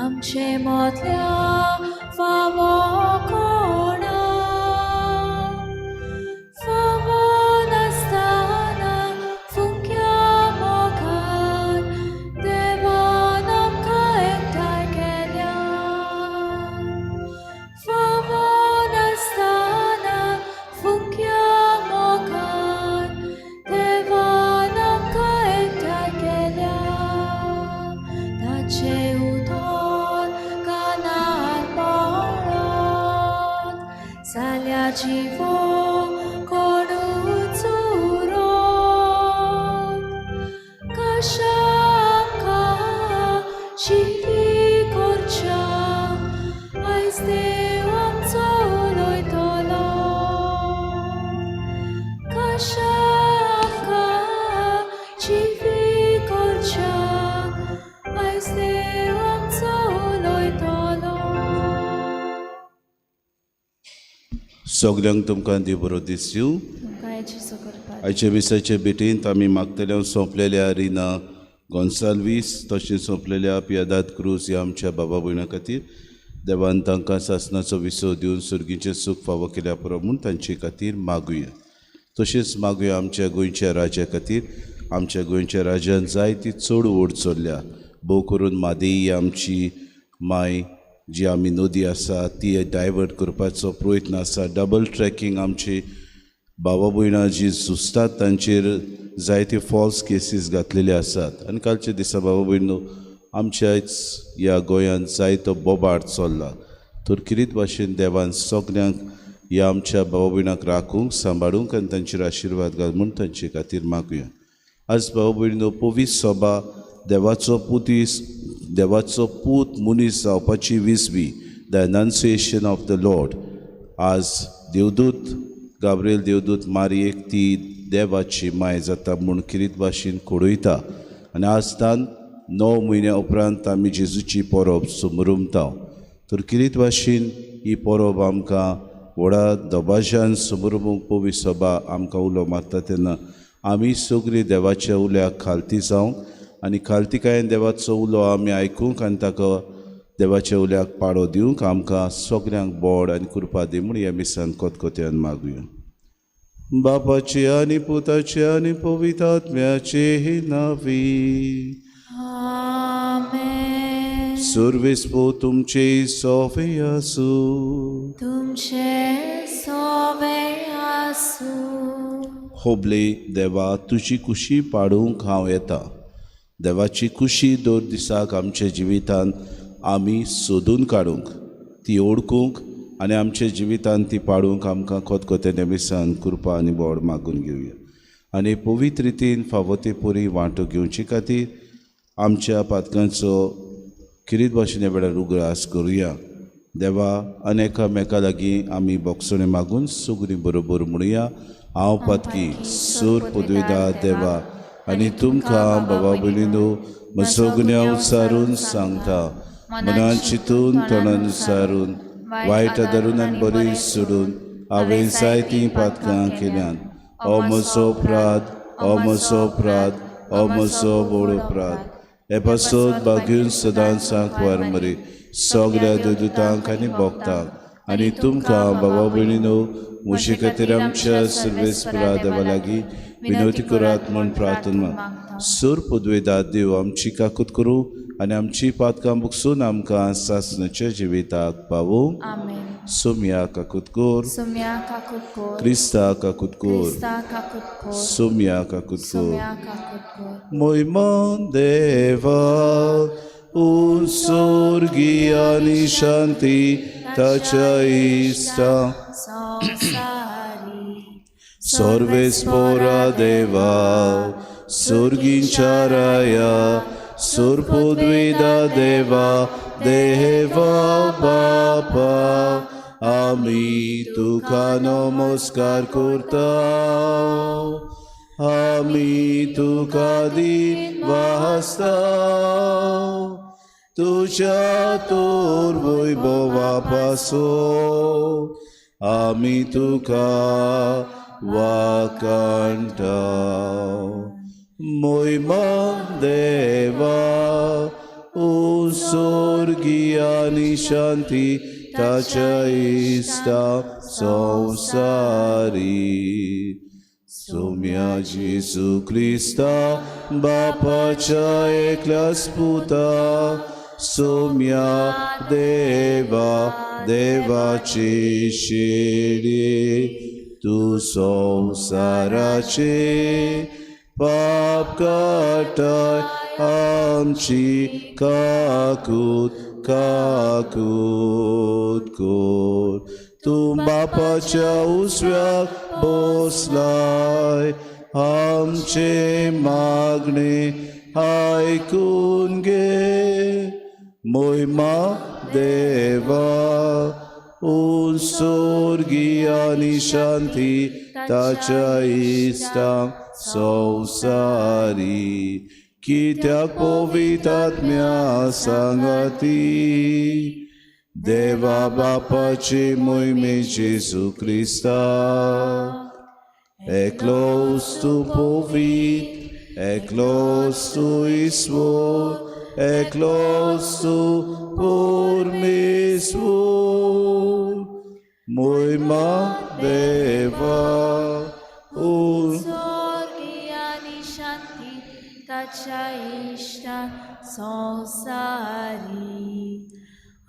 आमचे मोदल्या फावो कोणा फावो नासतना फुंक्या मोगान देवान आमकां एकठांय केल्या फावो नासतना फुंक्या मोगान देवान आमकां एकठांय केल्या ताचे जाल्या जिवो कोणूच उरोत कशाका शिटी करच्या आयज देव आमचो उलयतलो कशाका शिटी करच्या आयज देव आमचो उलयतलो. सगळ्यांक तुमकां देव बरो दीस दिवं. आयचे दिसाचे भेटेंत आमी मागतल्या सोंपलेल्या रिना गोन्साल्वीस तशेंच सोंपलेल्या पियादाद क्रूज ह्या आमच्या बाबा भयणां खातीर देवान तांकां सासणाचो विसव दिवन सुर्गीचें सूख फावो केल्या पुरो म्हूण तांचे खातीर मागुया. तशेंच मागुया आमच्या गोंयच्या राज्या खातीर. आमच्या गोंयच्या राज्यान जायती चड ओड चल्ल्या. भोव करून मादेई आमची माय जी आमी नदी आसा ती डायवर्ट करपाचो प्रयत्न आसा. डबल ट्रॅकिंग आमची भावा भयणां जी झुजतात तांचेर जायते फॉल्स केसीस घातलेले आसात. आनी कालच्या दिसा भावा भयणो आमच्याच ह्या गोंयांत जायतो बोबाड चल्ला. तर किरीत भाशेन देवान सगळ्यांक ह्या आमच्या भावा भयणांक राखूंक सांबाळूंक आनी तांचेर आशिर्वाद घाल म्हूण तांचे खातीर मागुया. आज भावा भयणो पवीस सभा देवाचो पूत मनीस जावपाची विसवी द एनाउन्सिएशन ऑफ द लॉर्ड. आज देवदूत गाब्रिएल देवदूत मारयेक ती देवाची माय जाता म्हूण किरीत भाशेन कोडयता. आनी आजतान 9 म्हयन्या उपरांत आमी जेजूची परब समरुमता. तर किरीत भाशेन ही परब आमकां व्हडा दबाज्यान समरुमूंक पवीस सभा आमकां उलो मारता तेन्ना आमी सगळीं देवाच्या उल्याक खालती जावंक आनी खालतीकायेन देवाचो उलो आमी आयकूंक आनी ताका देवाच्या उल्याक पाडो दिवंक आमकां सगळ्यांक बोड आनी कृपा दी म्हूण ह्या मिसान कोतकोत्यान मागुया. बापाचे आनी पुताचे आनी पवित्र आत्म्याचे नांवी आमेन. सर्वेस्पो तुमचे सोवे आसूं. तुमचे सोवे आसूं. होबले देवा तुजी खुशी पाडूंक हांव येता. देवाची खुशी दर दिसाक आमच्या जिवितांत आमी सोदून काडूंक ती ओळखूंक आनी आमच्या जिवितांत ती पाडूंक आमकां कोतकोत्या मिसान कृपा आनी बोड मागून घेवया. आनी पवित्र रितीन फावो ते पोरी वांटो घेवचे खातीर आमच्या पातकांचो किरीत भाशेन ह्या वेळार उगडास करुया. देवा आनी एकामेका लागीं आमी बोगसणे मागून सगळीं बरोबर म्हणुया. हांव पातकी सूर पदवीदार देवा आनी तुमकां बाबा भयणीनो सगळ्या उच्चारून सांगता. मनान चिंतून तोंडान उच्चारून वायट धरून आनी बरी सोडून हांवें जायतीं पातकां केल्यान. हो म्हजो अपराध, हो म्हजो अपराध, हो म्हजो व्हड अपराध. हे पासत बागेवन सदांच सांकवार मरे सगळ्या देवदूतांक आनी भक्तांक आनी तुमकां बाबा भयणीनो मुशी खातीर आमच्या सर्वेस्परा देवा लागीं विनवती करात म्हूण प्रार्थना. सूर पदवेदार देव आमची काकूत करूं आनी आमची पातकां बुकसून आमकां सासणाच्या जिविताक पावूं. सोम्या काकूत कोर. क्रिस्ता काकूत कोर. सोम्या काकूत कोर. मोयमान देवा un sorgi ani shanti tachaista Sorvespora deva Surgincharaya Surpodvida deva Deva Bapa Ami tuka namaskar kurtao Ami tuka divastao Tuja tur vojbova paso Ami tuka vakantao Mojma deva un स्वर्गीयानी शांती ताच्या इष्टा संसारी सोम्या जेसू क्रिस्ता बापाच्या एकल्याच पुता सोम्या देवाचे शेडे तू संसाराचे पाप काटाय आमची काकूत कोर तू बापाच्या उजव्याक बसलाय आमचे मागणे ऐकून घे मोहिमा देवा स्वर्गीयानी शांती ताच्या इष्टांक संसारी कित्याक पवित्रात्म्या सांगाती देवा बापाचे मोहिमे जेसू क्रिस्ता एकलोस तू पवित एकलोस तू ईश्वर एकलोस तू परमेश्वर मोहिमा देवा स्वर्गीयानी शांती ताच्या इष्टा संसारी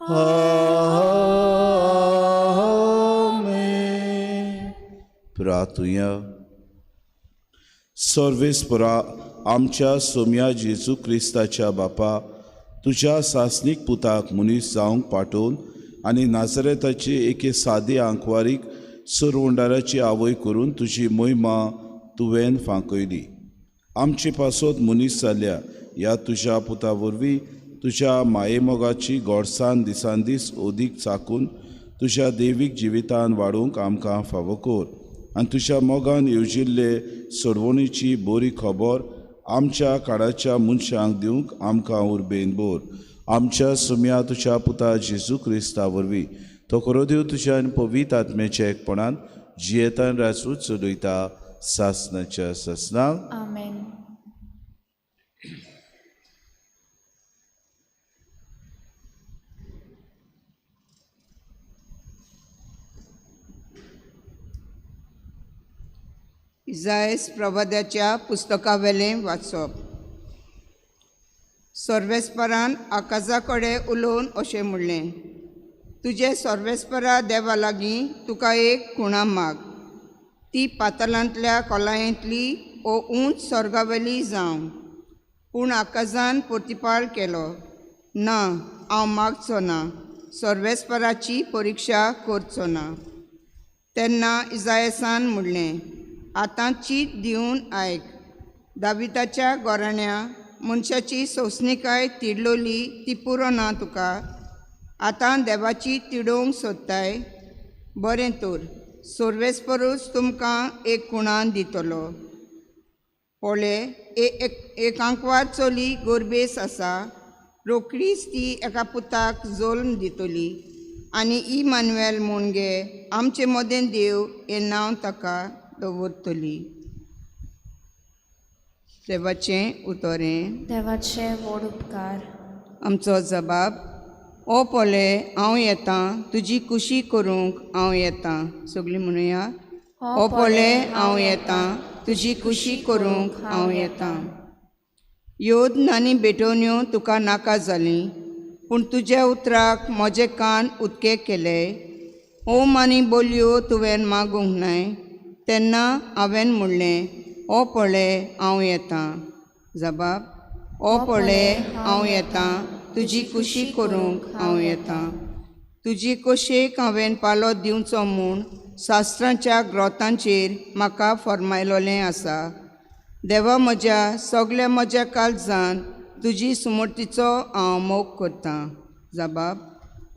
आमेन. प्रार्थुया. सर्वेस्परा आमच्या सोम्या जेजू क्रिस्ताच्या बापा तुझ्या सासनीक पुताक मनीस जावंक पाठोवन आनी नाजरेताची एके सादी आंकवारीक सुरवंडाराची आवय करून तुजी मोहिमा तुवें फांकयली. आमचे पासत मनीस जाल्ल्या ह्या तुज्या पुता वरवीं तुज्या मायेमोगाची गोडसाण दिसान दीस ओदीक चाकून तुज्या दैवीक जिवितान वाडूंक आमकां फावो कर आनी तुज्या मोगान येवजिल्ले सोडवणीची बरी खबर आमच्या काळाच्या मनशांक दिवंक आमकां उर्बेन बोर. आमच्या सुम्या तुज्या पुता जेजू क्रिस्ता वरवीं तो करोदेव तुज्या पवित्र आत्म्याच्या एकपणान जियेतान रासूच चलयता सासनाच्या ससनांक आमेन. इजायस प्रवाद्याच्या पुस्तकावेलें वाचप. सर्वेस्परान आकाशा कडेन उलोवन अशें म्हणलें, तुजे सर्वेस्परा देवा लागीं तुका एक खुणां माग, ती पातलांतल्या कोलायेंतली ओ उंच स्वर्गावेली जावं. पूण आकाशान प्रतिपाळ केलो, ना हांव मागचो ना, सर्वेस्पराची परिक्षा करचो ना. तेन्ना इजायसान म्हणलें, आतां चीत दिवन आयक, दाविदाच्या गोराण्या मनशाची सोंसणीकाय तिडलोली ती पुरो ना तुका. आतां देवाची तिडोवंक सोदताय, बरें तर सर्वेस्परूच तुमकां एक खुणां दितलो. पळय, एक आंकवार चली गोरबेस आसा, रोखडीच ती एका पुताक जल्म दितली आनी इमानुएल म्हूण गे आमचे मदें देव हें नांव ताका दवरतली. देवाचें उतोरें. देवाचे व्हड उपकार. आमचो जबाब. ओ पळय, हांव येतां, तुजी खुशी करूंक हांव येतां. सगळीं म्हणुया. ओ पळय, हांव येतां, तुजी खुशी करूंक हांव येतां. योद आनी बेटोन्यो तुका नाका जालीं, पूण तुज्या उतराक म्हजे कान उदके केले. ओम आनी बोलयो तुवें मागूंक नाय. तेन्ना हांवें म्हणलें, ओ पळय, हांव येतां. जबाब. ओ पळय, हांव येतां, तुजी खुशी करूंक हांव येतां. तुजी खोशेक हांवें पालो दिवचो म्हूण शास्त्रांच्या ग्रंथांचेर म्हाका फर्मायलोलें आसा. देवा, म्हज्या काळजान तुजी सुमर्तीचो हांव मोग करतां. जबाब.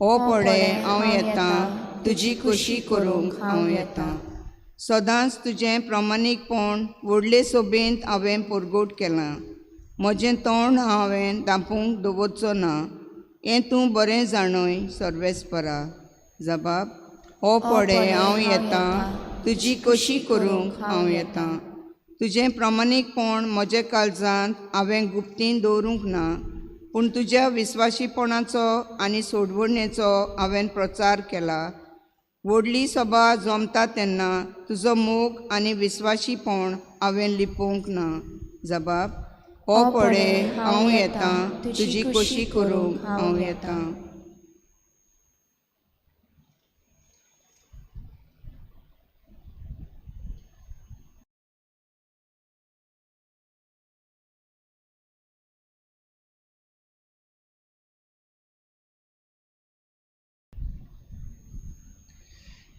ओ पळय, हांव येतां, तुजी खोशी करूंक हांव येतां. सदांच तुजें प्रामाणीकपण व्हडले सोबेंत हांवें परगोट केलां. म्हजें तोंड हांवें धांपूंक दवरचो ना, हें तूं बरें जाणय सर्वेस्परा. जबाब. ओ पळय, हांव येतां, तुजी खोशी करूंक हांव येतां. तुजें प्रामाणीकपण म्हज्या काळजांत हांवें गुप्तीन दवरूंक ना, पूण तुज्या विस्वाशीपणाचो आनी सोडवणेचो हांवें प्रचार केला. व्हडली सभा जमता तेन्ना तुजो मोग आनी विस्वाशीपण हांवें लिपोवंक ना. जबाब: हो पळे हांव येतां, तुजी खोशी करूंक हांव येतां.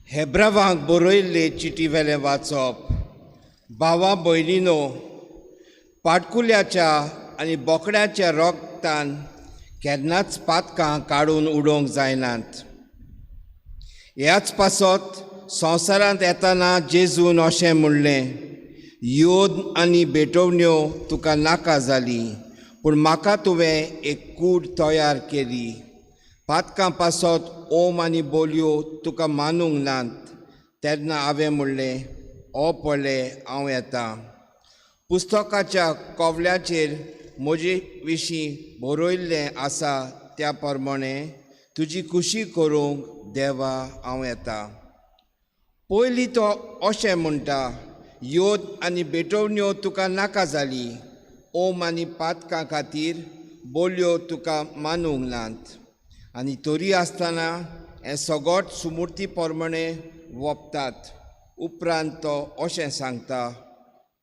हेब्रावांक बरयल्ले चिटी वेलें वाचप. भावा भयणीनो, पाटकुल्याच्या आनी बोकड्याच्या रोगतान केन्नाच पातकां काडून उडोवंक जायनात. ह्याच पासत संवसारांत येताना जेजून अशें म्हणलें, योद आनी भेटोवण्यो तुका नाका जाली, पूण म्हाका तुवें एक कूड तयार केली. पातकां पासत ओम आनी बोलयो तुका मानूंक नात. तेन्ना हांवें म्हणलें, ओ पळय हांव येतां. पुस्तकाच्या कोवल्याचेर म्हजे विशीं बरयल्लें आसा त्या प्रमाणें तुजी खुशी करूंक देवा हांव येतां. पयलीं तो अशें म्हणटा, योद आनी भेटोवण्यो तुका नाका जाली, ओम आनी पातकां खातीर बोलयो तुका मानूंक नात. आनी तरी आसतना हें सगोट सुमूर्ती प्रमाणें वोपतात. उपरांत तो अशें सांगता,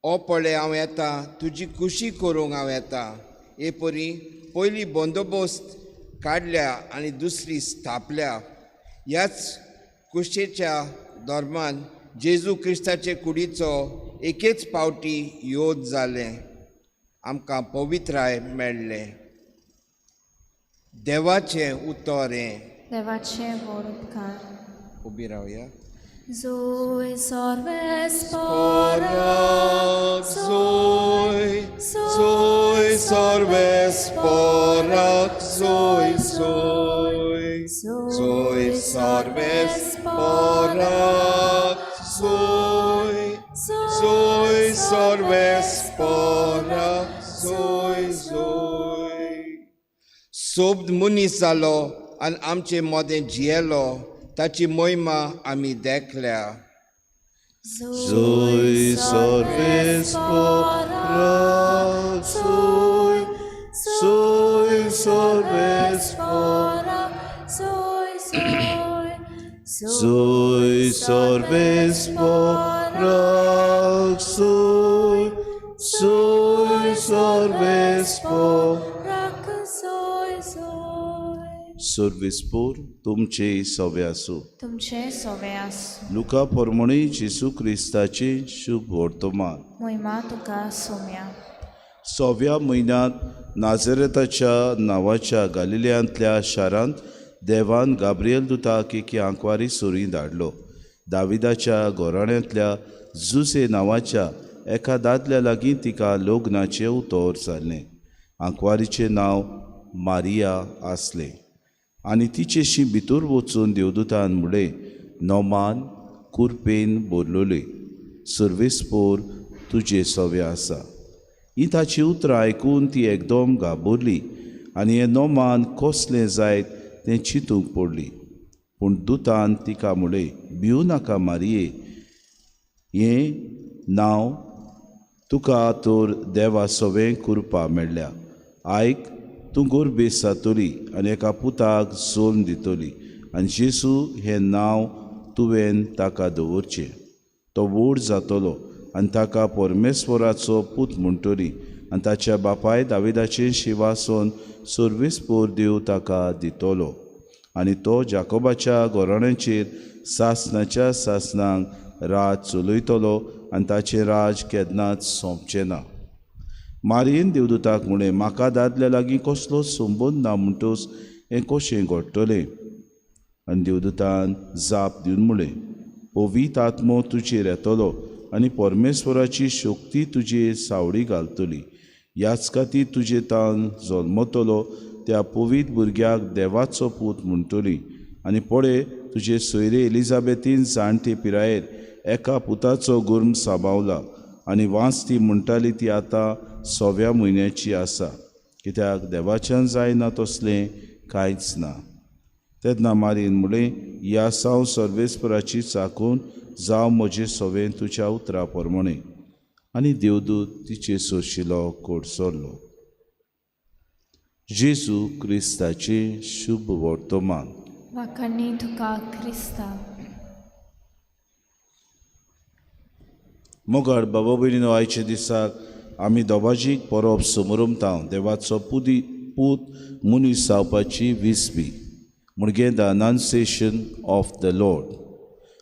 ओ पळय हांव येतां, तुजी खुशी करूंक हांव येतां. हे परी पयली बंदोबस्त काडल्या आनी दुसरी स्थापल्या. ह्याच कुशेच्या दरम्यान जेजू क्रिस्ताचे कुडीचो एकेच पावटी योद जालें. आमकां पवित्राय मेळ्ळें. देवाचें उतर हें. देवाचे व्हड उपकार. उबी रावया. Zoe sorves Porak, Zoe, Zoe sorves porak, Zoe, Zoe, Zoe sorves porak, Zoe, Zoe sorves porak, Zoe, Zoe. सोबद मनीस जालो आनी आमचे मोदें जियेलो, ताची महिमा आमी देखल्या. Zoe sorves porak, Zoe, Zoe sorves porak, Zoe sorves porak, Zoe, Zoe sorves porak. सर्विस्पोर तुमचे सवे आसूं. तुमचे सवे आसूं. लुका पोरमोणी जेसू क्रिस्ताचे शुभ वर्तमान. महिमा तुका सोम्या. 6व्या म्हयन्यांत नाझरेताच्या नांवाच्या गालिल्यांतल्या शारांत देवान गाब्रिएल दुताक एके आंकवारी सोरी धाडलो. दाविदाच्या घोराण्यांतल्या जुसे नांवाच्या एका दादल्या लागीं तिका लग्नाचें उतर जाल्लें. आंकवारीचें नांव मारिया आसलें. आनी तिचेशी भितर वचून देवदूतान म्हणलें, नोमान कुरपेन बोरलोले, सर्वेस्पोर तुजे सवे आसा. ही ताची उतरां आयकून ती एकदम घाबरली आनी हें नोमान कसलें जायत तें चिंतूंक पडली. पूण दुतान तिका म्हणलें, भिवू नाका मारिये, हें नांव तुका तर देवा सवें कुरपा मेळ्ळ्या. आयक, तूं गोरबेस जातली आनी एका पुताक जल्म दितली आनी जेसू हें नांव तुवें ताका दवरचें. तो व्हड जातलो आनी ताका परमेश्वराचो पूत म्हणटली आनी ताच्या बापाय दाविदाचें शिंवासन सर्वेस्पोर देव ताका दितलो. आनी तो जाकोबाच्या घोराण्यांचेर सासणाच्या सासणांक राज चलयतलो आनी ताचें राज केन्नाच सोंपचें ना. मारयेन देवदूताक म्हणलें, म्हाका दादल्या लागीं कसलो संबंद ना म्हणटच हें कशें घडटलें. आनी देवदूतान जाप दिवन म्हणलें, पवित्र आत्मो तुजेर येतलो आनी परमेश्वराची शक्ती तुजे सावळी घालतली. ह्याच खातीर तुजे तान जल्मतलो त्या पवित्र भुरग्याक देवाचो पूत म्हणटली. आनी पळय, तुजे सोयरे एलिझाबेथीन जाणटे पिरायेर एका पुताचो गुर्म सांबावला आनी वांस ती म्हणटाली ती आतां 6व्या म्हयन्याची आसा कित्याक देवाच्यान जायना तसलें कांयच ना. तेन्ना मारीन म्हणलें, ह्या साव सर्वेस्पराची चाकून जावं म्हजे सवेन तुज्या उतरा प्रमाणे. आनी देवदूत तिचे सोशिलो कोड सोरलो. जेजू क्रिस्ताचे शुभ वर्तमान. वाखाणणी तुका क्रिस्ता. मोगाड बाबा भयणीनो, आयच्या दिसाक आमी दोबाजीक परब समोरमतांव देवाचो पूत मनीस जावपाची विसबी म्हणजे द अनाउन्सिएशन ऑफ द लॉर्ड.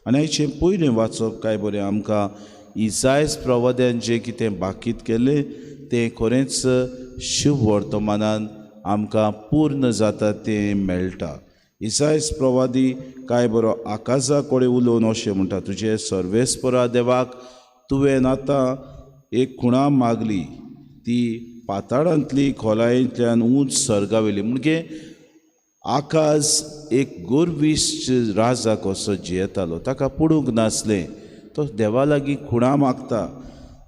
आनी आयचें पयलें वाचप काय बरें आमकां इसायस प्रवाद्यान जें कितें बाकीत केलें तें खरेंच शुभ वर्तमानान आमकां पूर्ण जाता तें मेळटा. इसायस प्रवादी काय बरो आकाशा कडेन उलोवन अशें म्हणटा, तुजे सर्वेस्परा देवाक तुवें आतां एक खुणा मागली, ती पाताळांतली खोलायेंतल्यान उंच सर्गावेली. म्हणजे आकाश एक गोरविश्ट राजा कसो जियेतालो, ताका पुडूंक नासलें. तो देवा लागीं खुणा मागता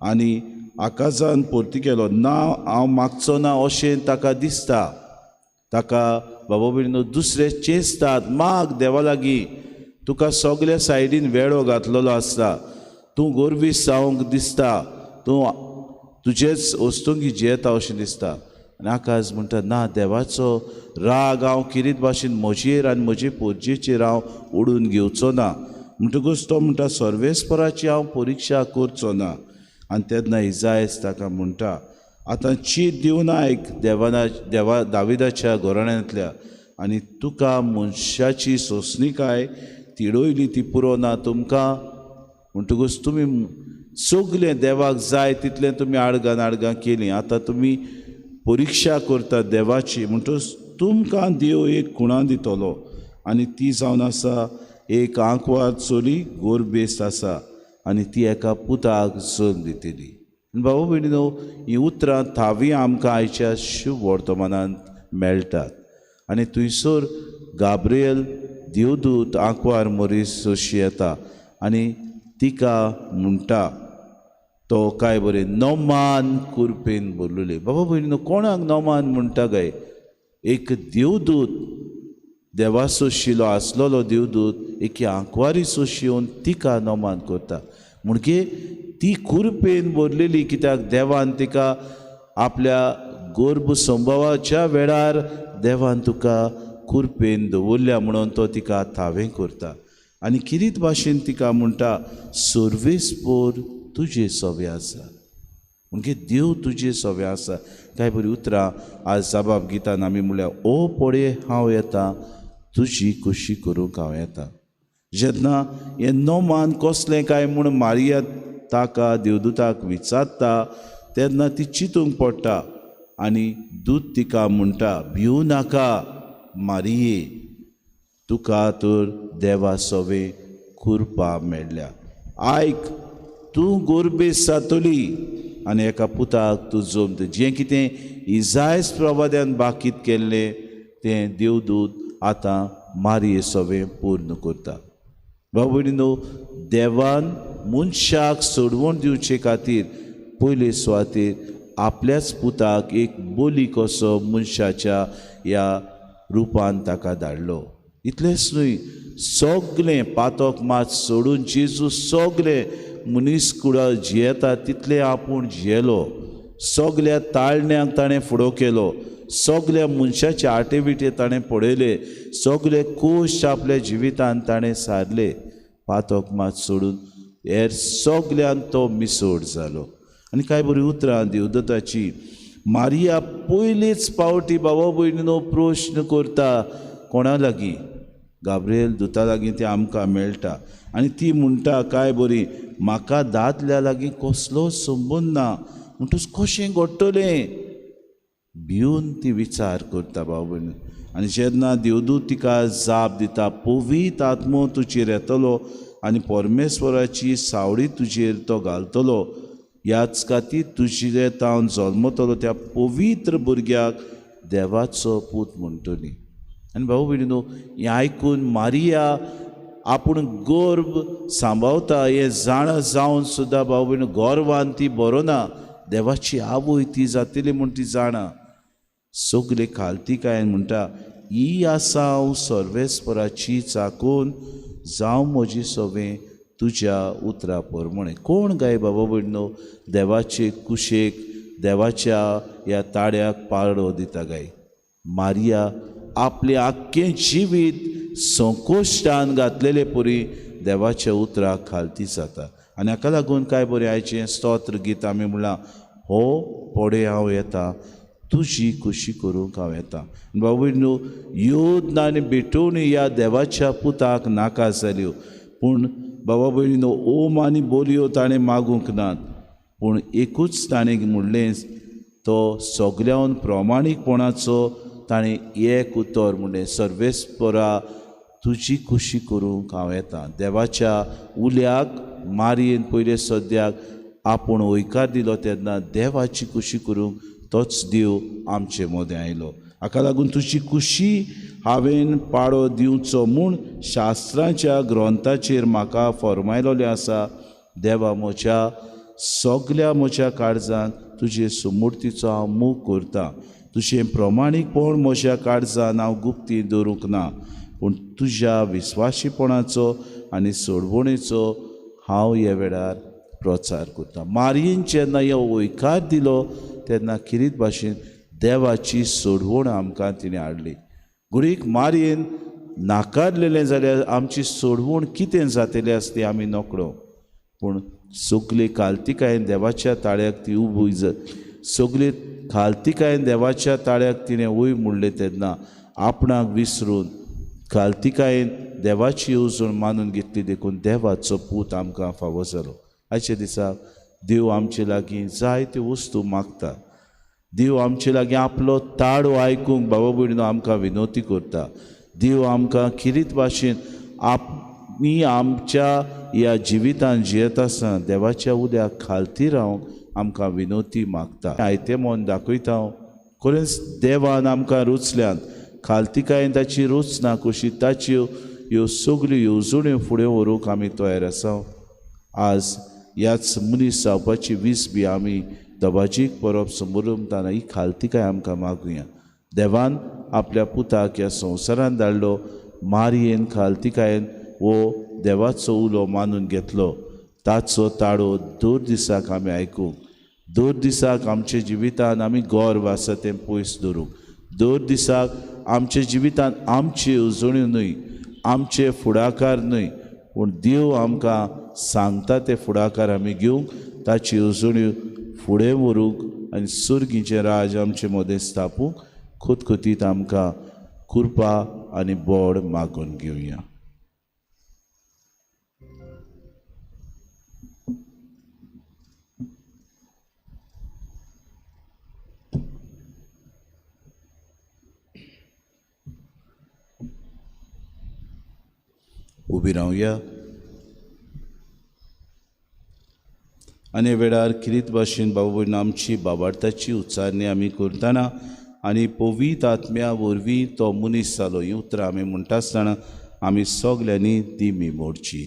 आनी आकाशान परती केलो ना, हांव मागचो ना अशें ताका दिसता. ताका बाबा भयणीनो दुसरे चेंचतात, माग देवा लागीं. तुका सगल्या सायडीन वेळो घातलेलो आसता, तूं गोरवीस जावंक दिसता, तूं तुजेच वस्तूंकी जियेता अशें दिसता. आनी आकाश म्हणटा ना, देवाचो राग हांव किरीत भाशेन म्हजेर आनी म्हजे पोरजेचेर हांव ओडून घेवचो ना. म्हणटकूच तो म्हणटा सर्वेस्पराची हांव परिक्षा करचो ना. आनी तेन्ना इसायस ताका म्हणटा, आतां चीत दिवन आयक देवा दाविदाच्या घराण्यांतल्या, आनी तुका मनशाची सोंसणीकाय तिडोयली ती पुरो ना तुमकां. म्हणटकूच तुमी सगलें देवाक जाय तितलें तुमी आडगां केलीं, आतां तुमी परिक्षा करता देवाची. म्हणटकूच तुमकां देव एक खुणा दितलो आनी ती जावन आसा एक आंकवार चोली गोरबेस्त आसा आनी ती एका पुताक जल्म दितली. बाबा भयणीनो, हीं उतरां थावी आमकां आयच्या शुभ वर्तमानांत मेळटात. आनी थंयसर गाब्रिएल देवदूत आंकवार मरीस सोशी येता आनी तिका म्हणटा, तो काय बरें नोमान कुरपेन बोललेले. बाबा भयणीनो, कोणाक नोमान म्हणटा काय? एक देवदूत, देवा सोशिलो आसलोलो देवदूत एके आंकवारी सोशी येवन तिका नोमान करता. म्हणजे ती कुरपेन बोरलेली, कित्याक देवान तिका आपल्या गर्भ संभवाच्या वेळार देवान तुका कुरपेन दवरल्या म्हणून तो तिका थावें करता. आनी किरीत भाशेन तिका म्हणटा, सर्वेस्पोर तुजे सवे आसा. म्हणजे देव तुजे सवे आसा. काय बरी उतरां आज जबाब गितान आमी म्हळ्यार, ओ पळे हांव येता, तुजी खुशी करूंक हांव येता. जेन्ना हें नोमान कसलें काय म्हूण मारिया ताका देवदूताक विचारता तेन्ना ती चिंतूंक पडटा. आनी दूत तिका म्हणटा, भिवू नाका मारिये, तुका तर देवा सवे कुरपा मेळ्ळ्या. आयक, तूं गोरबेस जातली आनी एका पुताक तूं जल्म. जें कितें इसायस प्रवाद्यान बाकीत केल्लें तें देवदूत आतां मारिये सवें पूर्ण करता. बाबा भयणीनो, देवान मनशाक सोडवण दिवचे खातीर पयले सुवातेर आपल्याच पुताक एक बोली कसो मनशाच्या ह्या रुपान ताका धाडलो. इतलेंच न्हय, सगलें पातोक मात सोडून जेजू सगलें मनीस कुळा जियेता तितलें आपूण जियेलो. सगल्या ताळण्यांक ताणें फुडो केलो, सगल्या मनशाचे आटेबिटे ताणें पळयले, सगळे कोश आपल्या जिवितान ताणें सारले. पातोक मात सोडून हेर सगल्यान तो मिसोड जालो. आनी काय बरी उतरां देवदूताची. मारिया पयलीच पावटी बाबा भयणीनो प्रश्न करता कोणा लागीं? गाब्रिएल दुता लागीं तें आमकां मेळटा. आनी ती म्हणटा काय बरी, म्हाका दादल्या लागीं कसलो संबंद ना. म्हणटच कशें घडटलें? भिवन ती विचार करता बाबा भयणी. आनी जेन्ना देवदूत तिका जाप दिता, पवित्र आत्मो तुजेर येतलो आनी परमेश्वराची सावळी तुजेर तो घालतलो, ह्याच खातीर तुजे तावन जल्मतलो त्या पवित्र भुरग्याक देवाचो पूत म्हणटली. आनी बाबा भयणीनो, हें आयकून मारिया आपूण गर्भ सांबाळता हें जाणा जावन सुद्दां बाबा भयणीनो गर्वान ती बरो ना. देवाची आवय ती जातली म्हूण ती जाणा. सगले खालतीकायेन म्हणटा ही आसा हांव सर्वेस्पराची चाकून जावं म्हजी सवें तुज्या उतरा प्रमाणे. कोण गाय बाबा भयणो देवाचे कुशेक देवाच्या ह्या ताड्याक पाळो दिता गाय. मारिया आपले आख्खें जिवीत संकोश्टान घातलेले परी देवाच्या उतराक खालती जाता. आनी हाका लागून काय बरें आयचें स्तोत्र गीत आमी म्हणलां, हो पोडे हांव येता तुजी खुशी करूंक हांव येता. बाबा भयणो योद आनी भेटून ह्या देवाच्या पुताक नाका जाल्यो, पूण बाबा भयणीनो ओम आनी बोलयो ताणें मागूंक नात, पूण एकूच ताणें म्हणलें तो सगल्यान प्रमाणीकपणाचो ताणें एक उतर म्हणलें, सर्वेस्परा तुजी खुशी करूंक हांव येता. देवाच्या उल्याक मारयेन पयले सद्याक आपूण वैकार दिलो तेन्ना देवाची खुशी करूंक तोच देव आमचे मदें आयलो. हाका लागून तुजी खुशी हांवें पाळो दिवचो म्हूण शास्त्राच्या ग्रंथाचेर म्हाका फरमायलोलें आसा. देवा म्हज्या सगल्या म्हज्या काळजांत तुजे सुमूर्तीचो हांव मोग करतां. तुजें प्रमाणीकपण म्हज्या काळजांत हांव गुप्ती दवरूंक ना, पूण तुज्या विस्वाशीपणाचो आनी सोडवणेचो हांव ह्या वेळार प्रचार करतां. मारयेन जेन्ना ह्यो वैकार दिलो तेन्ना किरीत भाशेन देवाची सोडवण आमकां तिणें हाडली. गुरीक मारयेन नाकारलेलें जाल्यार आमची सोडवण कितें जातलें आसली आमी नकळो, पूण सगले खालतीकायेन देवाच्या ताळ्याक ती उबी सगले खालतीकायेन देवाच्या ताळ्याक तिणें वय म्हणलें तेन्ना आपणाक विसरून खालतीकायेन देवाची येवजण मानून घेतली देखून देवाचो पूत आमकां फावो जालो. आयच्या दिसा देव आमचे लागीं जायत्यो वस्तू मागता. देव आमचे लागीं आपलो ताळो आयकूंक बाबा भयणीनो आमकां विनोती करता. देव आमकां किरीत भाशेन आमी आमच्या ह्या जिवितान जियेत आसतना देवाच्या उद्याक खालती रावंक आमकां विनोती मागता. आयतें मन दाखयता खरेंच देवान आमकां रुचल्यान खालतीकायेन ताची रूच ना कशी ताच्यो ह्यो सगल्यो येवजण्यो फुडें व्हरूंक आमी तयार आसा. आज ह्याच मनीस जावपाची वीस बी आमी दबाजीक परब समोरताना ही खालतीकाय आमकां मागुया. देवान आपल्या पुताक ह्या संवसारांत धाडलो. मारयेन खालतीकायेन वो देवाचो उलो मानून घेतलो. ताचो ताळो दर दिसाक आमी आयकूंक, दर दिसाक आमच्या जिवितान आमी गर्व आसा तें पयस दवरूंक, दर दिसाक आमच्या जिवितान आमच्यो येवजण्यो न्हय, आमचे फुडाकार न्हय, पूण देव आमकां सांगता ते फुडाकार आमी घेवंक, ताची येवजण्यो फुडें व्हरूंक आनी सुर्गीचें राज आमचे मदें स्थापूंक खुतखुतीत आमकां कृपा आनी बोड मागून घेवया. उबी रावया आनी वेळार किरीत भाशेन बाबा भयण आमची बाबार्थाची उच्चारणी आमी करतना आनी पवित्र आत्म्या वरवीं तो मनीस जालो ही उतरां आमी म्हणटा आसतना आमी सगल्यांनी दिमी मोडची.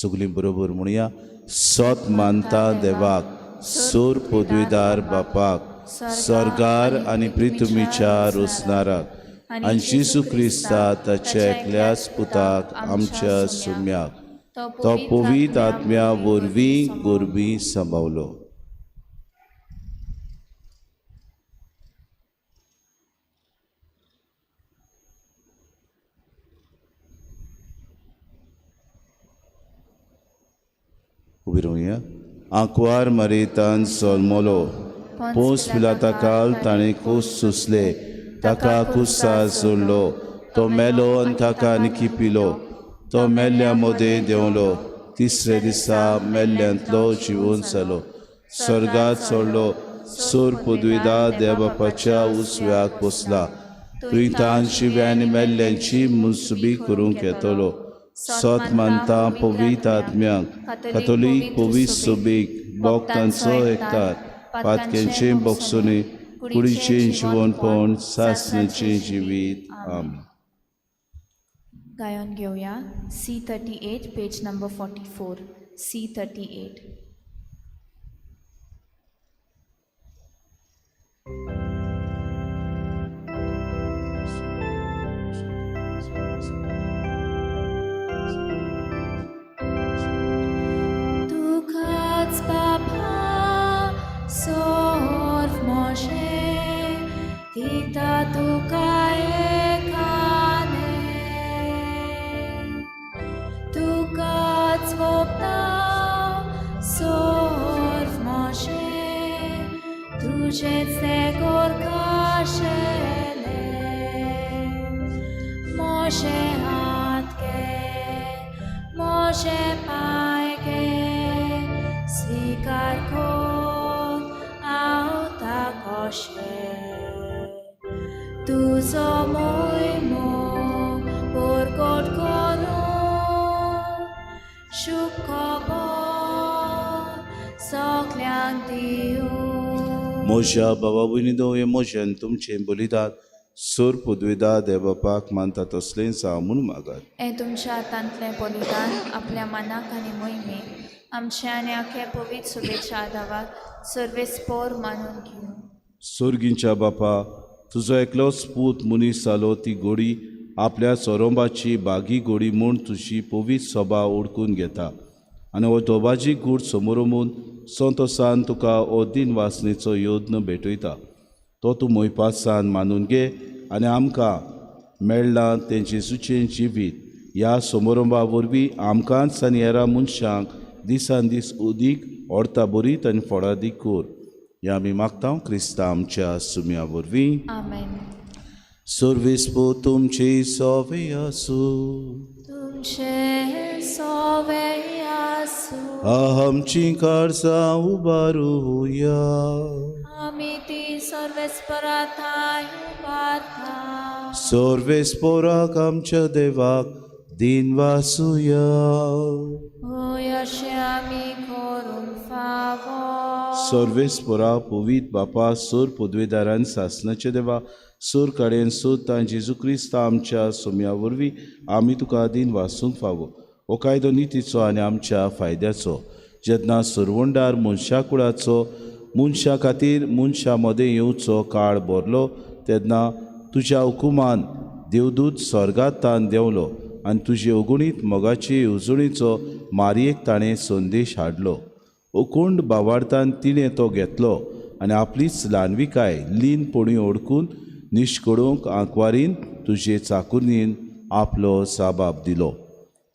सगलीं बरोबर म्हणया. सत मानता देवाक, सोर पदवीदार बापाक, सर्गार आनी पृथ्वीच्या रोसनाराक आनी जेजू क्रिस्ता ताच्या एकल्याच पुताक आमच्या सुम्याक तो पवित्र आत्म्या वरवीं गोरबी सांबावलो. उबी रावया. आंकवार मरेतान सोलमोलो पोस पिलाता काल ताणें खूस सुसले, ताका कुस्सा जोडलो, तो मेलो आनी ताका निकी पिलो, तो मेल्ल्या मदें देंवलो, तिसरे दिसा मेल्ल्यांतलो जिवून जालो, स्वर्गात चडलो, सोर पदवीदार देवबापाच्या उसव्याक बसला, थंय तान जिव्या आनी मेल्ल्यांची मुनसुबी करूंक येतलो. सत मानता पवित्र आत्म्याक, कातोलीक पवित्र सोबीक, भक्तांचो एकठांय, पातक्यांचे भोगसुनी, कुडीचें जिवनपण, सासणेचें जिवीत. आमीन. गायन घेवया. C38 page number 44. C38. Moje हाथ के मोजे पाय के स्वीकार कर आवता कशे तुझो मोहिमो परगट करून शुभ खबर सगळ्यांक दिवं म्हज्या भावा भयणीनो हे म्हजें तुमचें बलिदान सोर पदवेदा देवबापाक मानता तसलेंच हांव म्हूण मागात. हें तुमच्या हातांतलें बलिदान आपल्या मनाक आनी मोहिमेक आमच्या आनी आख्या पवित्र सुबेच्या आदाराक सर्वेस्पोर मानून घेवं. सोर्गींच्या बापा तुजो एकलोच पूत मनीस जालो ती गोडी आपल्या सोरोंबाची बागी गोडी म्हूण तुजी पवित्र सभा ओळखून घेता आनी हो दोबाजी गूड समोरमून संतोसान तुका हो दिन वासनेचो योद्न भेटयता. तो तूं मोयपासान मानून घे आनी आमकां मेळ्ळां तें जेजूचें जिवीत ह्या समारंभा वरवीं आमकांच आनी हेरां मनशांक दिसान दीस उदीक व्हरता बरीत आनी फळादीक कोर. हें आमी मागता क्रिस्ता आमच्या सुम्या वरवीं. आमेन. सर्वेस्पो तुमची सोवे आसूं. तुमचे सोवे आसूं. आमची कारसां उबारुया. आमी ती सर्वेस्पराताय उबारता. सर्वेस्पोराक आमच्या देवाक दिन वासुया. होय अशें आमी करूंक फावो. सर्वेस्पोरा पवित बापा सोर पदवेदारान सासनाचे देवा सोर कडेन सोदता जेजू क्रिस्त आमच्या सोम्या वरवीं आमी तुका दिन वासूंक फावो. हो कायदो नितीचो आनी आमच्या फायद्याचो जेन्ना सरवंडार मनशा कुळाचो मनशा खातीर मनशा मदें येवचो काळ भरलो तेन्ना तुज्या हुकुमान देवदूत स्वर्गांत तान देंवलो आनी तुजे अगुणीत मोगाचे येवजणेचो मारयेक ताणें संदेश हाडलो. अखोंड भावार्थान तिणें तो घेतलो आनी आपलीच ल्हानविकाय लीनपणी ओळखून निश्कडूंक आंकवारीन तुजे चाकुर्नीन आपलो साबाब दिलो.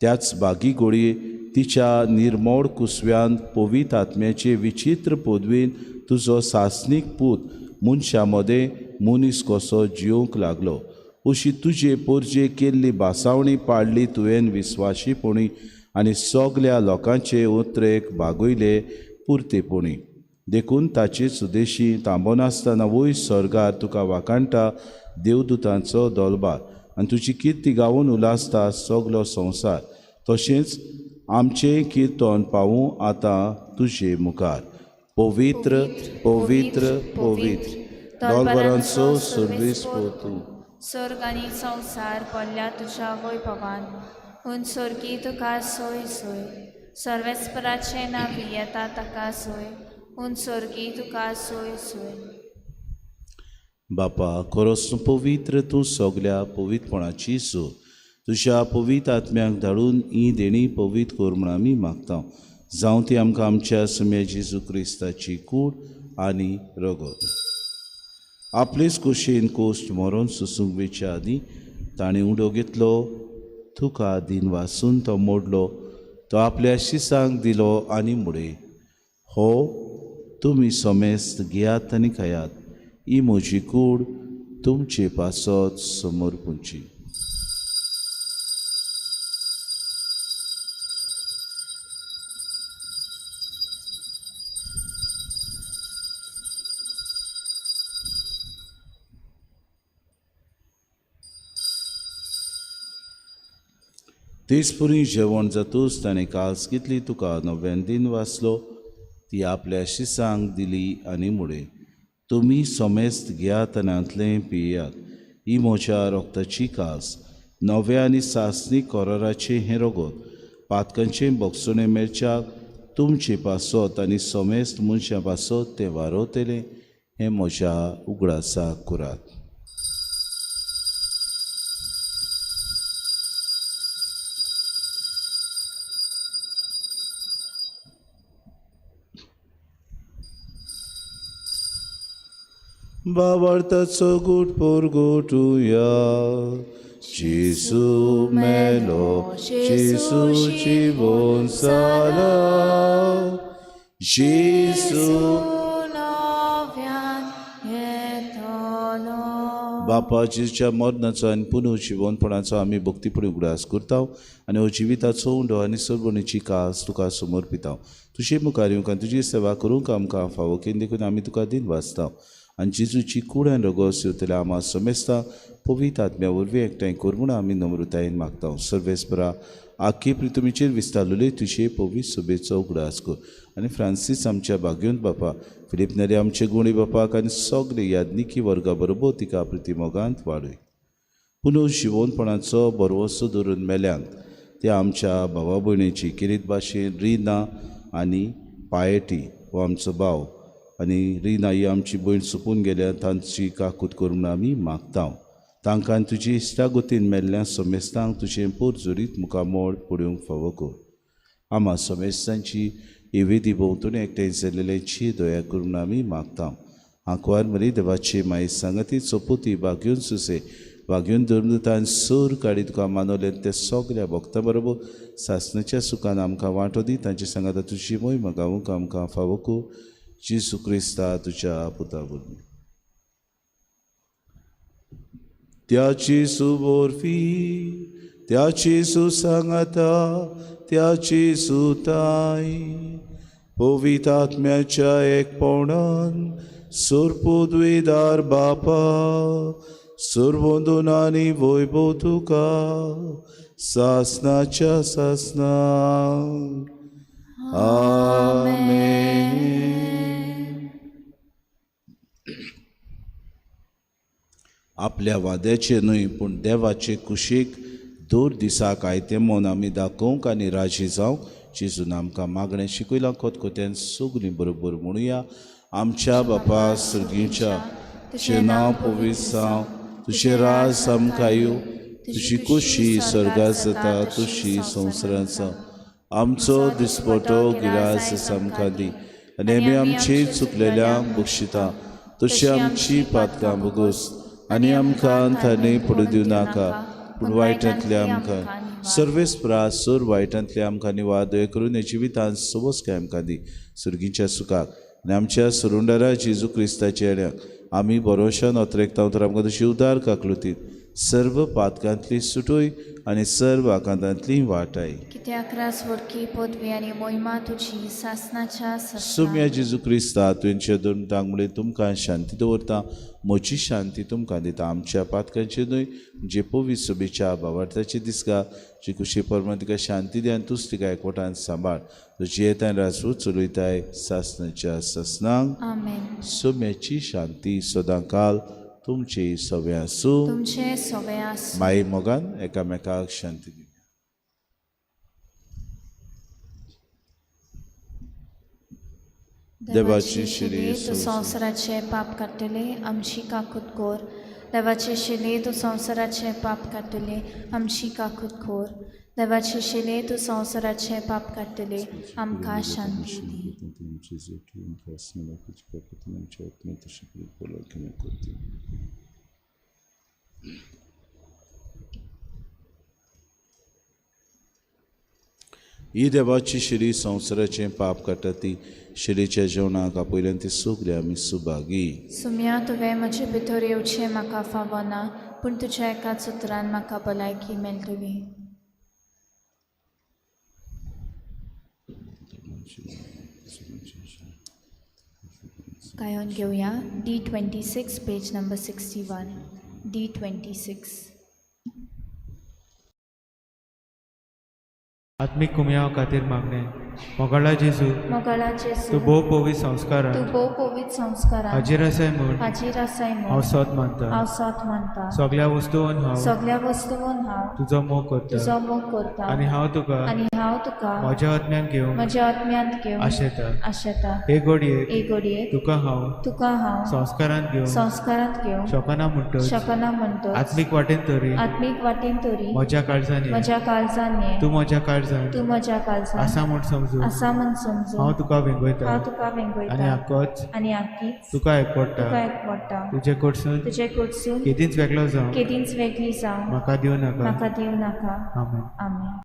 त्याच बागी गोडये तिच्या निर्मोळ कुसव्यान पवित आत्म्याचे विचित्र पदवेन तुजो सासनीक पूत मनशा मदें मनीस कसो जिवंक लागलो. अशी तुजे पोरजे केल्ली बासावणी पाळली तुवें विस्वाशीपणी आनी सगल्या लोकांचे उतरेक भागयले पुर्तेपणी. देखून ताचे सुदेशी तांबोनासतना वयर स्वर्गार तुका वाकाणटा देवदूतांचो दोलबार आनी तुजी किर्ती गावून उलासता सगलो संवसार. तशेंच आमचें किर्तन पावूं आतां तुजे मुखार. पवित्र पवित्र पवित्र दोलबारांचो सर्वेस्पो तूं. स्वर्ग आनी संवसार पडल्या तुज्या वैभवान हुंचोरगी तुका सोय सोय. सर्वेस्पराचें नांव येता ताका सोय हुंचोरगी तुका सोय सोय. बापा खरोच पवित्र तूं सगल्या पवित्रपणाची सो तुज्या पवित्र आत्म्याक धाडून ही देणी पवित्र कर म्हूण आमी मागता. जावं ती आमकां आमच्या सुम्या जेजू क्रिस्ताची कूड आनी रगत. आपलेच कुशीन कोश्ट मरोन सुसूंक वेच्या आदीं ताणें उडो घेतलो तुका दिन वासून तो मोडलो तो आपल्या शिसांक दिलो आनी मुडे. हो तुमी सोमेस्त घेयात आनी खायात. ही म्हजी कूड तुमचे पासत समोर पुंची. तेचपुरी जेवण जातूच ताणें काल्स घेतली तुका नव्यान दिन वाचलो ती आपल्या शिसांक दिली आनी मुडे. तुमी सोमेस्त घेयात आनी आंतलें पियेयात. ही म्हज्या रोगताची कास नव्या आनी सासणी कोराराचें हें रगत पातकांचें बोगसोणें मेरच्याक तुमचे पासत आनी सोमेस्त मनशां पासत तें वारोतलें हें म्हज्या उगडासाक करात. बाबार्थाचो गूट पोरगोटुया. जेजू मेलो जेजू जिवोन जाला. जेजू नव्यान येतलो. बापा जेच्या मरणाचो आनी पुनू जिवनपणाचो आमी भक्तीपुरी उगडास करता आनी हो जिविताचो उंडो आनी सरभणीची कास तुका समर्पिता तुजे मुखार येवंक आनी तुजी सेवा करूंक आमकां फावो केन देखून आमी तुका दिन वाचता आनी जेजूची कूड आनी रगत येतल्या आमा समेस्ता पवित्र आत्म्या वरवीं एकठांय कर म्हूण आमी नम्रतायेन मागता सर्वेस्परा आख्खी प्रितुमीचेर विस्तारलेले तुजे पवित्र सभेचो उगडास कर आनी फ्रांसीस आमच्या भाग्यवंत बापा फिलीप नेरे आमचे गुणी बापाक आनी सगळे यादनिकी वर्गा बरोबर तिका प्रितीमोगांत वाडय पुनू जिवनपणाचो बरवसो धरून मेल्यांक त्या आमच्या भावा भयणीची किरीत भाशेन रिना आनी पायेटी हो आमचो भाव आनी रिना ही आमची भयण सुपून गेल्या तांची काकूट करून आमी मागता तांकां तुजी इश्टागतीन मेल्ल्या समेस्तांक तुजें पोरजोरीत मुखामोड पडूंक फावो कर आमा समेस्तांची ही विधी भोंवतणी एकठांय जाल्लेल्याची दया करून आमी मागता आंकवार मरी देवाची माई सांगती चोपुती भाग्यून सुसे भाग्यून धर्मदुतान सूर काडी तुका मानवले ते सगळ्या भक्तां बरोबर सासणाच्या सुखान आमकां वांटो दी तांचे सांगाता तुजी मोहीम गावूंक आमकां फावो कर जेजू क्रिस्ता तुज्या पुता वरवीं त्याची सुबोरफी त्याची सुसंगता त्याची सुताय पवित्र आत्म्याच्या एकपणान सुरपुद्विदार बापा सुरबोंदून आनी वैभव तुका सासनाच्या सासनांक आमेन. आपल्या वाद्याचे न्हय पूण देवाचे कुशीक दोर दिसाक आयते मोन आमी दाखोवंक आनी राजी जावंक जेजून आमकां मागणें शिकयलां कोतकोत्यान सगळीं बरोबर म्हणुया आमच्या बापा सुर्गीच्या तुजें नांव पवित्र जावं तुजें राज आमकां येवं तुजी कुशी स्वर्गांत जाता तुशी संवसारांत जावं आमचो दिसपटो गिरास आमकां दी आनी आमी आमची चुकलेल्यांक बक्षिता तशी आमची पातकां बगोस आनी आमकां थाने पडूं दिवं नाका पूण वायटांतले आमकां सर्वेस्परा सोर वायटांतले आमकां निवाद दय करून हे जिवितांत सबस काय आमकां दी सुर्गीच्या सुखाक आनी आमच्या सुरुंडरा जेजू क्रिस्ताच्या येण्याक आमी बरोवशान ओतरेकता तर आमकां तशी उदार काकलुतीत सर्व पातकांतली सुटोय आनी सर्व आकांतांतली वाटाय कित्याक रास वरकी पदवी आनी मोहिमा तुजी सासनाच्या सुम्या जेजू क्रिस्ता तुमच्या दोन तांगडे तुमकां शांती दवरता म्हजी शांती तुमकां दिता आमच्या पातकांचे न्हय जे पवित्र सभेच्या भावार्थाचे दिसगा जी खुशी परम तिका शांती दी आनी तूंच तिका एकवटान सांबाळ तुजी येताय रासू चलयताय सासनाच्या सासनांक आमेन. सुम्याची शांती सदां काल तुमची सवय आसूं तुमचे सवय आसूं. माई मोगान एकामेकाक शांती दी देवाची शिरी तूं संवसाराचे पाप काडटले आमची काकूट कोर देवाचे शिले तूं संवसाराचे पाप काडटले आमची काकूट कोर देवाचे शिले तूं संवसाराचे पाप काडटले आमकां शांती दी. ही देवाची शिरी संवसाराचें पाप काडटा ती शिरीच्या जेवणाक आपयल्यान ती सगळीं आमी सुभागी सुम्या तुवें म्हजे भितर येवचें म्हाका फावो ना पूण तुज्या एकाच उतरान म्हाका भलायकी मेळटली. गायन घेवया D26 पेज नंबर 61 D26. आत्मिक कुमयाव खातीर मागणें मोगाळा जेजू मोगाळा तूं जेजू भोव पवित्र संस्कारान तूं भोव पवित्र संस्कारान हाजीर आसाय म्हूण हाजीर आसाय हांव म्हूण सोत मानता हांव साथ मानता. सगळ्या वस्तूंन हांव सगळ्या वस्तूंन हांव तुजो मोग करता तुजो मोग करता आनी हांव तुका आनी हांव तुका म्हज्या आत्म्यान घेवंक म्हज्या आत्म्यांत घेवन आशेता आशेता. हे घडयेक एक घडयेक तुका हांव तुका हांव संस्कारान घेवंक संस्कारांत घेवन शकना म्हणटच शकना म्हणटच आत्मीक वाटेन तरी आत्मीक वाटेन तरी म्हज्या काळजांनी म्हज्या काळजांनी तूं म्हज्या काळजांत तूं म्हज्या काळजांत आसा म्हूण समजून आसा म्हूण समजून हांव तुका वेंगयता हांव तुका आनी वेंगयता आक्कोच आनी आख्खीच तुका एकवडटा तुका एकवडटा. तुजे कडसून तुजे कडसून केदींच वेगळो जावं केदींच वेगळी जावं म्हाका दिवं नाका म्हाका दिवं नाका. आमेन. आमेन.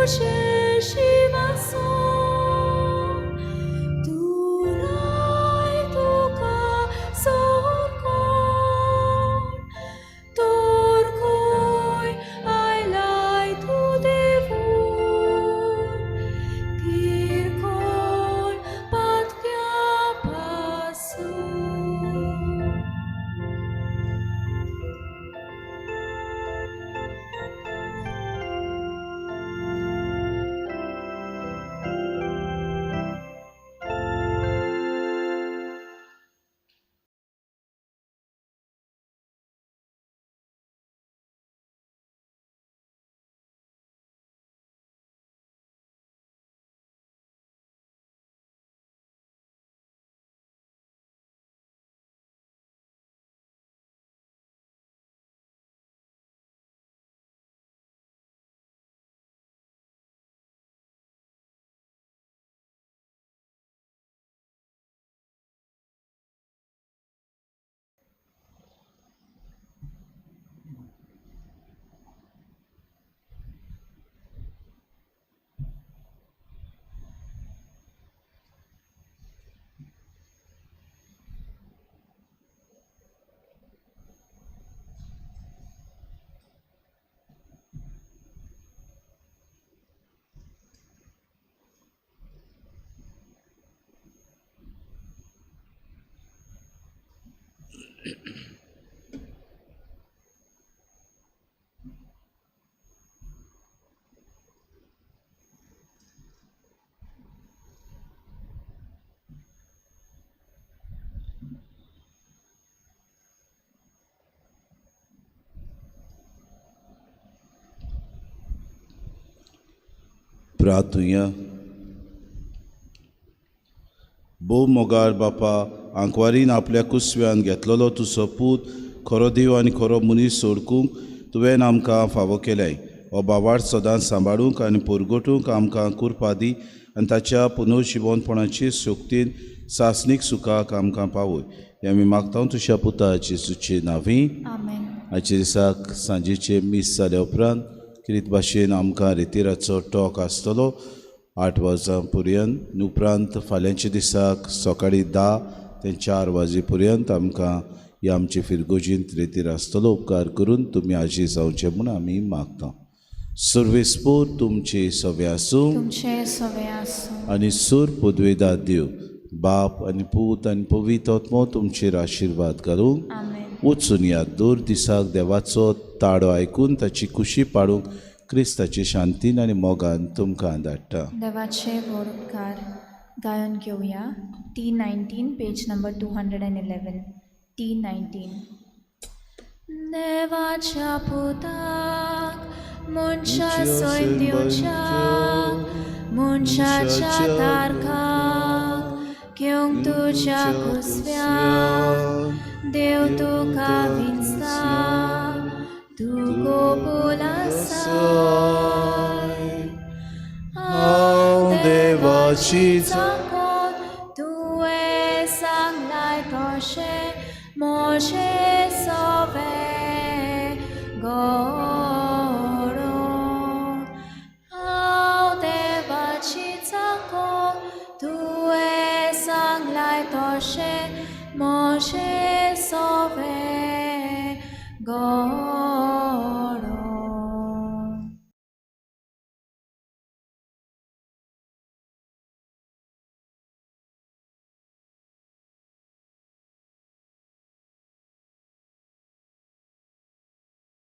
तुझेशी वासून तुराय तुका सोडून तोर खंय आयलाय तूं देवून तिरकोल पातक्या पासून. प्रार्थुया. भोव मोगार बापा, आंकवारीन आपल्या कुसव्यान घेतलेलो तुजो पूत खरो देव आनी खरो मनीस सोडकूंक तुवें आमकां फावो केल्याय. हो बावाड सदांच सांबाळूंक आनी पोरगोटूंक आमकां कुरपा दी आनी ताच्या पुनर्जिवनपणाची शक्तीन सासणीक सुखाक आमकां पावय. हें आमी मागता तुज्या पुता जेजूचे नांवी. आमेन. आयच्या दिसाक सांजेचे मीस जाल्या उपरांत कितें भाशेन आमकां रितीराचो टॉक आसतलो 8 वरां पर्यंत. उपरांत फाल्यांच्या दिसाक सकाळीं 10 ते 4 वाजे पर्यंत आमकां ही आमची फिरगोजींत रितीर आसतलो. उपकार करून तुमी आजी जावचे म्हूण आमी मागता. सर्वेस्पोर तुमचे सवे आसूं तुमचे सवे आसूं आनी सूर पदवेदार देव बाप आनी पूत आनी पवित्र आत्मो तुमचेर आशिर्वाद घालूं. आमेन. वचून ह्या दोर दिसाक देवाचो ताळो आयकून ताची खुशी पाडूंक क्रिस्ताची शांतीन आनी मोगान तुमकां धाडटा. देवाचे व्हड उपकार गायन घेवया. T19 page number 211. T19. देवाच्या पुताक मनशा सैन्याच्या मनशाच्या तारखाक घेवंक तुज्या कुसव्यान देव तुका विंचता तूं गोपूल आसाय. हांव देवाची चाकोन तुवें सांगलाय तशें म्हजे सवे घडोवन. हांव देवाची चाकोन तुवें सांगलाय तशें म्हजे सवे घडोवन.